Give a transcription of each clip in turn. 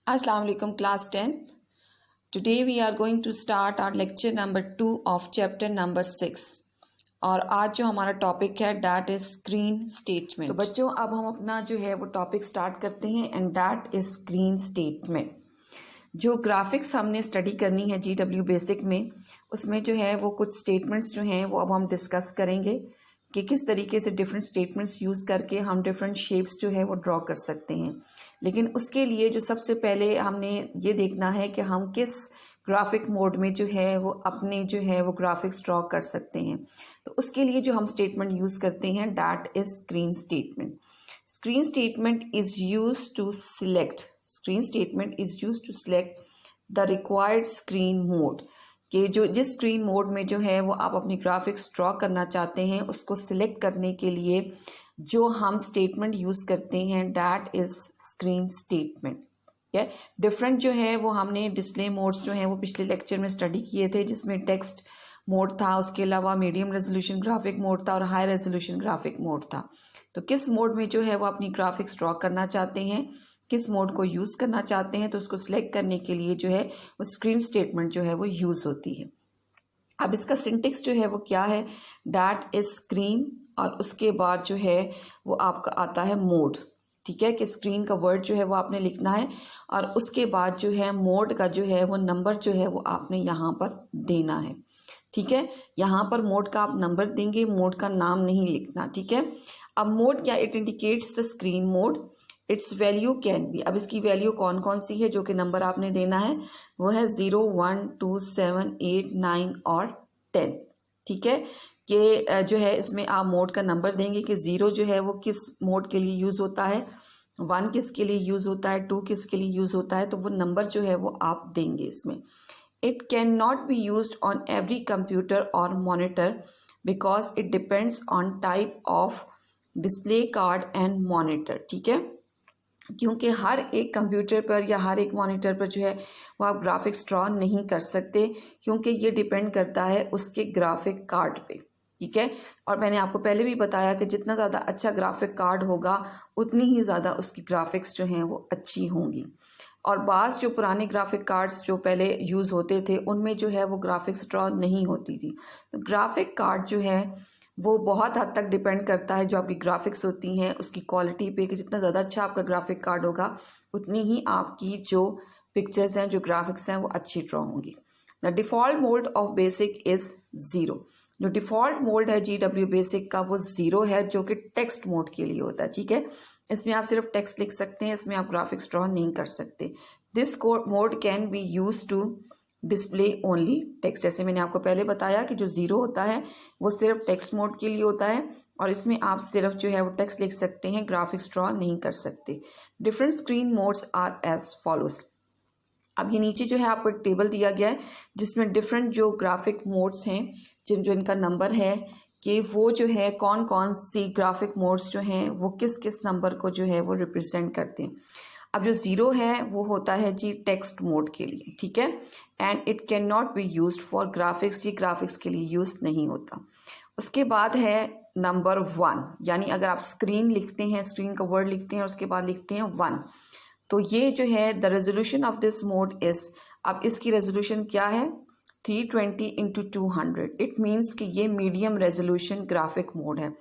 Assalamu alaikum class 10th. Today we are going to start our lecture number 2 of chapter number 6 और आज जो हमारा topic है that is screen statement. तो बच्चों अब हम अपना जो है वो टॉपिक स्टार्ट करते हैं and that is screen statement. जो ग्राफिक्स हमने स्टडी करनी है GW बेसिक में, उसमें जो है वो कुछ स्टेटमेंट्स जो हैं वो अब हम डिस्कस करेंगे कि किस तरीके से डिफरेंट स्टेटमेंट्स यूज़ करके हम डिफरेंट शेप्स जो है वो ड्रॉ कर सकते हैं। लेकिन उसके लिए जो सबसे पहले हमने ये देखना है कि हम किस ग्राफिक मोड में जो है वो अपने जो है वो ग्राफिक्स ड्रॉ कर सकते हैं। तो उसके लिए जो हम स्टेटमेंट यूज़ करते हैं that is screen statement. Screen statement is use to select the required screen mode कि जो जिस स्क्रीन मोड में जो है वो आप अपनी ग्राफिक्स ड्रॉ करना चाहते हैं उसको सिलेक्ट करने के लिए जो हम स्टेटमेंट यूज़ करते हैं दैट इज़ स्क्रीन स्टेटमेंट। ठीक है, डिफरेंट जो है वो हमने डिस्प्ले मोड्स जो हैं वो पिछले लेक्चर में स्टडी किए थे, जिसमें टेक्स्ट मोड था, उसके अलावा मीडियम रेजोल्यूशन ग्राफिक मोड था और हाई रेजोल्यूशन ग्राफिक मोड था। तो किस मोड में जो है वो अपनी ग्राफिक्स ड्रॉ करना चाहते हैं, किस मोड को यूज़ करना चाहते हैं, तो उसको सिलेक्ट करने के लिए जो है वो स्क्रीन स्टेटमेंट जो है वो यूज़ होती है। अब इसका सिंटेक्स जो है वो क्या है, दैट इज़ स्क्रीन और उसके बाद जो है वो आपका आता है मोड। ठीक है, कि स्क्रीन का वर्ड जो है वो आपने लिखना है और उसके बाद जो है मोड का जो है वो नंबर जो है वो आपने यहाँ पर देना है। ठीक है, यहाँ पर मोड का आप नंबर देंगे, मोड का नाम नहीं लिखना। ठीक है, अब मोड क्या, it indicates the screen mode, it's value can be. अब इसकी वैल्यू कौन कौन सी है जो कि नंबर आपने देना है, वो है 0, 1, 2, 7, 8, 9 और 10। ठीक है, कि जो है इसमें आप मोड का नंबर देंगे कि 0 जो है वो किस मोड के लिए यूज़ होता है, 1 किसके लिए यूज़ होता है, 2 किसके लिए यूज़ होता है, तो वो नंबर जो है वो आप देंगे इसमें। It can not be used on every computer और monitor because it depends on type of display card and monitor. ठीक है, क्योंकि हर एक कंप्यूटर पर या हर एक मॉनिटर पर जो है वो आप ग्राफिक्स ड्रॉ नहीं कर सकते, क्योंकि ये डिपेंड करता है उसके ग्राफिक कार्ड पे। ठीक है, और मैंने आपको पहले भी बताया कि जितना ज़्यादा अच्छा ग्राफिक कार्ड होगा उतनी ही ज़्यादा उसकी ग्राफिक्स जो हैं वो अच्छी होंगी। और बाज़ जो पुराने ग्राफिक कार्ड्स जो पहले यूज़ होते थे उनमें जो है वो ग्राफिक्स ड्रॉ नहीं होती थी। तो ग्राफिक कार्ड जो है वो बहुत हद तक डिपेंड करता है जो आपकी ग्राफिक्स होती हैं उसकी क्वालिटी पे, कि जितना ज़्यादा अच्छा आपका ग्राफिक कार्ड होगा उतनी ही आपकी जो पिक्चर्स हैं, जो ग्राफिक्स हैं वो अच्छी ड्रॉ होंगी। The default mode of basic is 0। जो डिफ़ॉल्ट मोड है GW बेसिक का वो 0 है, जो कि टेक्स्ट मोड के लिए होता है। ठीक है, इसमें आप सिर्फ टेक्स्ट लिख सकते हैं, इसमें आप ग्राफिक्स ड्रॉ नहीं कर सकते। This mode can be use to display only text. जैसे मैंने आपको पहले बताया कि जो 0 होता है वो सिर्फ टेक्स्ट मोड के लिए होता है और इसमें आप सिर्फ जो है वो टेक्स्ट लिख सकते हैं, ग्राफिक्स ड्रॉ नहीं कर सकते। Different screen modes are as follows. अब ये नीचे जो है आपको एक टेबल दिया गया है जिसमें डिफरेंट जो ग्राफिक मोड्स हैं जो इनका नंबर है कि वो जो है कौन कौन सी ग्राफिक मोड्स जो हैं वो किस किस नंबर को जो है वो रिप्रेजेंट करते हैं। अब जो 0 है वो होता है जी टेक्स्ट मोड के लिए। ठीक है, and it can not be used for graphics, जी ग्राफिक्स के लिए यूज़ नहीं होता। उसके बाद है नंबर 1, यानी अगर आप स्क्रीन लिखते हैं, स्क्रीन का वर्ड लिखते हैं और उसके बाद लिखते हैं 1, तो ये जो है the resolution of this mode is, अब इसकी रेजोल्यूशन क्या है, 320x200। इट मीन्स कि ये मीडियम रेजोल्यूशन ग्राफिक मोड है।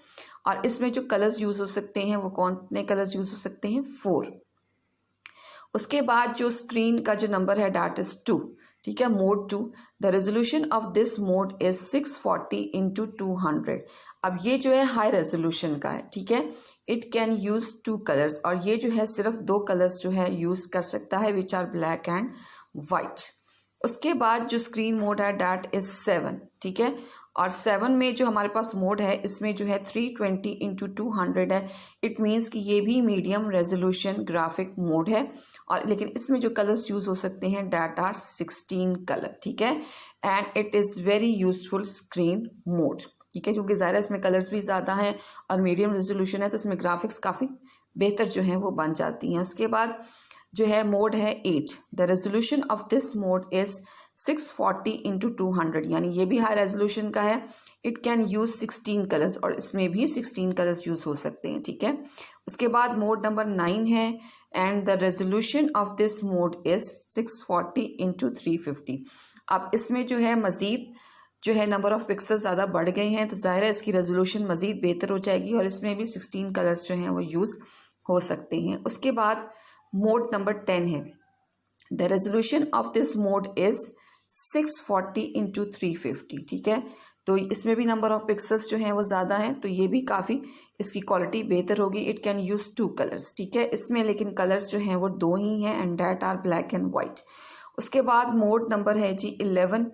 और इसमें जो कलर्स यूज़ हो सकते हैं वो कौन से कलर्स यूज़ हो सकते हैं, 4। उसके बाद जो स्क्रीन का जो नंबर है दैट इज़ 2। ठीक है, mode 2। The resolution of this mode is 640x200। अब ये जो है हाई रेजोल्यूशन का है। ठीक है, इट कैन यूज़ 2 कलर्स और ये जो है सिर्फ 2 कलर्स जो है यूज़ कर सकता है, which are black and white. उसके बाद जो स्क्रीन मोड है दैट इज़ 7। ठीक है, और 7 में जो हमारे पास मोड है इसमें जो है 320x200 है। इट मीन्स कि ये भी मीडियम रेजोल्यूशन ग्राफिक मोड है और लेकिन इसमें जो कलर्स यूज़ हो सकते हैं दैट आर 16 कलर। ठीक है, and it is very useful screen mode. ठीक है, क्योंकि ज़ाहिर इसमें कलर्स भी ज़्यादा हैं और मीडियम रेजोल्यूशन है तो इसमें ग्राफिक्स काफ़ी बेहतर जो हैं वो बन जाती हैं। उसके बाद जो है मोड है 8। The resolution of this mode is 640x200, यानी ये भी हाई रेजोल्यूशन का है। इट कैन यूज़ 16 कलर्स और इसमें भी 16 कलर्स यूज़ हो सकते हैं। ठीक है, उसके बाद मोड नंबर 9 है and the resolution of this mode is 640 into 350। अब इसमें जो है मज़ीद जो है नंबर ऑफ़ पिक्सल ज़्यादा बढ़ गए हैं, तो ज़ाहिर है इसकी रेजोल्यूशन मज़ीद बेहतर हो जाएगी और इसमें भी 16 कलर्स जो हैं वो यूज़ हो सकते हैं। उसके बाद मोड नंबर 10 है। The resolution of this mode is 640 into 350। ठीक है, तो इसमें भी नंबर ऑफ़ पिक्सल्स जो हैं वो ज़्यादा हैं, तो ये भी काफ़ी इसकी क्वालिटी बेहतर होगी। It can use 2 colours. ठीक है, इसमें लेकिन कलर्स जो हैं वो 2 ही हैं and that are black and white. उसके बाद मोड नंबर है जी 11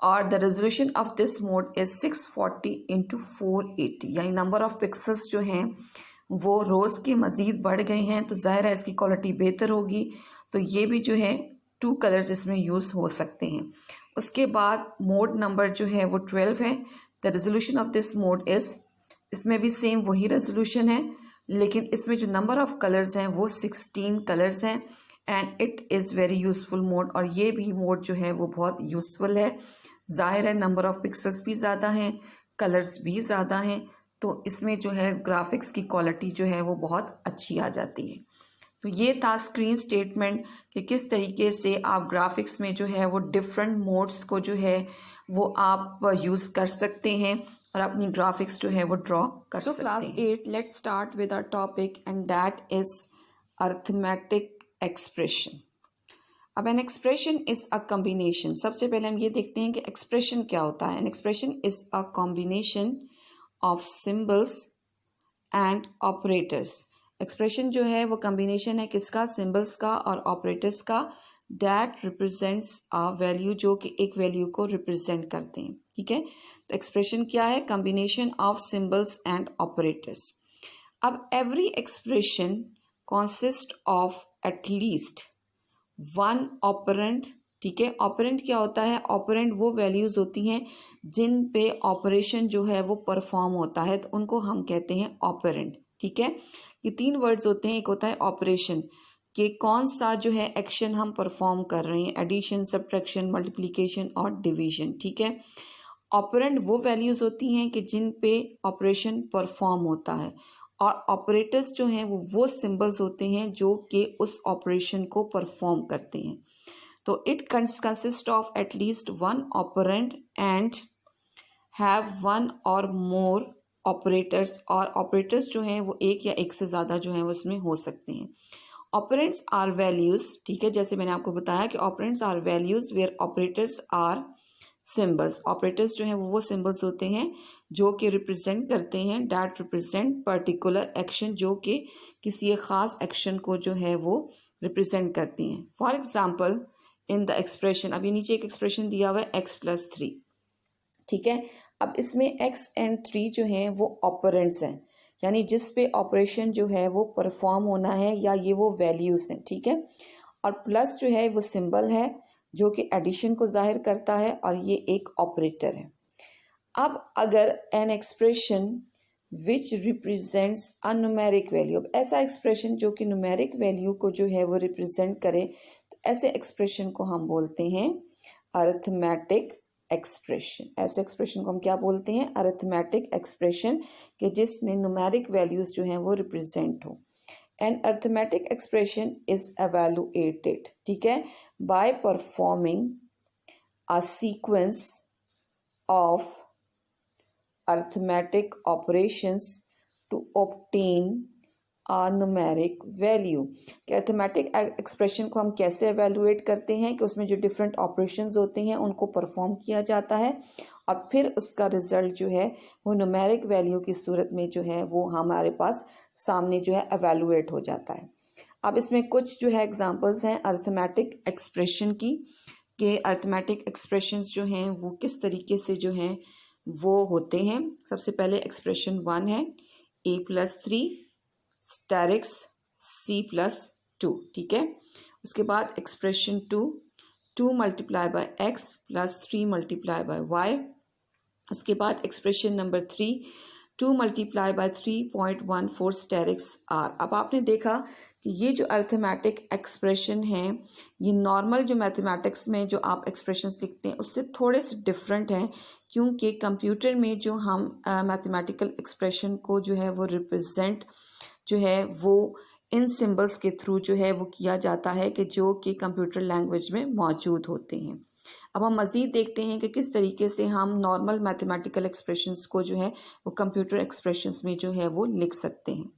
और the resolution of this mode is 640 into 480, यानी नंबर ऑफ़ पिक्सल्स जो हैं वो रोज़ के मज़ीद बढ़ गए हैं, तो ज़ाहिर है इसकी क्वालिटी बेहतर होगी। तो ये भी जो है 2 कलर्स इसमें यूज़ हो सकते हैं। उसके बाद मोड नंबर जो है वो 12 है। The resolution of this mode is, इसमें भी सेम वही रेजोल्यूशन है, लेकिन इसमें जो नंबर ऑफ़ कलर्स हैं वो 16 कलर्स हैं and it is very useful mode. और ये भी मोड जो है वो बहुत यूज़फुल है। ज़ाहिर है नंबर ऑफ़ पिक्सल्स भी ज़्यादा हैं, कलर्स भी ज़्यादा हैं, तो इसमें जो है ग्राफिक्स की क्वालिटी जो है वो बहुत अच्छी आ जाती है। तो ये था स्क्रीन स्टेटमेंट कि किस तरीके से आप ग्राफिक्स में जो है वो डिफरेंट मोड्स को जो है वो आप यूज़ कर सकते हैं और अपनी ग्राफिक्स जो है वो ड्रॉ कर सकते हैं। Class 8, let's start with our topic and that is arithmetic expression. अब an expression is a combination. सबसे पहले हम ये देखते हैं कि एक्सप्रेशन क्या होता है। N expression is a combination of symbols and operators. Expression जो है वो कॉम्बिनेशन है किसका, सिंबल्स का और ऑपरेटर्स का, दैट रिप्रेजेंट्स अ वैल्यू, जो कि एक वैल्यू को रिप्रेजेंट करते हैं। ठीक है, तो एक्सप्रेशन क्या है, combination of symbols and operators. अब every expression consist of at least one operand. ठीक है, ऑपरेंट क्या होता है, ऑपरेंट वो वैल्यूज़ होती हैं जिन पे ऑपरेशन जो है वो परफॉर्म होता है, तो उनको हम कहते हैं ऑपरेंट। ठीक है, ये 3 वर्ड्स होते हैं। एक होता है ऑपरेशन, कि कौन सा जो है एक्शन हम परफॉर्म कर रहे हैं, एडिशन, सब्ट्रैक्शन, मल्टीप्लिकेशन और डिवीजन। ठीक है, ऑपरेंट वो वैल्यूज़ होती हैं कि जिन पे ऑपरेशन परफॉर्म होता है, और ऑपरेटर्स जो हैं वो सिंबल्स होते हैं जो कि उस ऑपरेशन को परफॉर्म करते हैं। तो it consist of at least one operand and have one or more operators, और ऑपरेटर्स जो हैं वो एक या एक से ज़्यादा जो हैं वो इसमें हो सकते हैं। Operands are values. ठीक है, जैसे मैंने आपको बताया कि operands are values where operators are symbols. Operators जो हैं वो सिंबल्स होते हैं जो कि रिप्रेजेंट करते हैं, डैट रिप्रेजेंट पर्टिकुलर एक्शन, जो कि किसी एक ख़ास एक्शन को जो है वो रिप्रेजेंट करती हैं। For example in the expression, अब ये नीचे एक एक्सप्रेशन दिया हुआ है x+3। ठीक है, अब इसमें x एंड 3 जो हैं वो ऑपरेंट्स हैं, यानी जिस पे ऑपरेशन जो है वो परफॉर्म होना है, या ये वो वैल्यूज़ हैं। ठीक है, और प्लस जो है वो सिंबल है जो कि एडिशन को जाहिर करता है, और ये एक ऑपरेटर है। अब अगर an expression which represents a numeric value, अब ऐसा एक्सप्रेशन जो कि न्यूमेरिक वैल्यू को जो है वो रिप्रेजेंट करे, तो ऐसे एक्सप्रेशन को हम बोलते हैं अरिथमेटिक एक्सप्रेशन। ऐसे एक्सप्रेशन को हम क्या बोलते हैं, अरिथमेटिक एक्सप्रेशन, कि जिसमें न्यूमेरिक वैल्यूज़ जो हैं वो रिप्रेजेंट हो। An arithmetic expression is evaluated, ठीक है, by performing a sequence of arithmetic operations to obtain a numeric value। कि अरिथमेटिक एक्सप्रेशन को हम कैसे एवेलुएट करते हैं, कि उसमें जो डिफरेंट ऑपरेशंस होते हैं उनको परफॉर्म किया जाता है, और फिर उसका रिजल्ट जो है वो न्यूमेरिक वैल्यू की सूरत में जो है वो हमारे पास सामने जो है एवेलुएट हो जाता है। अब इसमें कुछ जो है एग्जांपल्स हैं अरिथमेटिक एक्सप्रेशन की, कि अरिथमेटिक एक्सप्रेशंस जो हैं वो किस तरीके से जो हैं वो होते हैं। सबसे पहले एक्सप्रेशन 1 है a+3 स्टेरिक्स c+2। ठीक है, उसके बाद expression 2 2 multiply by x plus 3 multiply by y। उसके बाद expression number 3 2 multiply by 3.14 स्टेरिक्स r। अब आपने देखा कि ये जो अरिथमेटिक एक्सप्रेशन हैं ये नॉर्मल जो मैथमेटिक्स में जो आप एक्सप्रेशंस लिखते हैं उससे थोड़े से डिफरेंट हैं, क्योंकि कंप्यूटर में जो हम मैथमेटिकल एक्सप्रेशन को जो है वो रिप्रेजेंट जो है वो इन सिंबल्स के थ्रू जो है वो किया जाता है कि जो कि कंप्यूटर लैंग्वेज में मौजूद होते हैं। अब हम मज़ीद देखते हैं कि किस तरीके से हम नॉर्मल मैथमेटिकल एक्सप्रेशंस को जो है वो कंप्यूटर एक्सप्रेशंस में जो है वो लिख सकते हैं।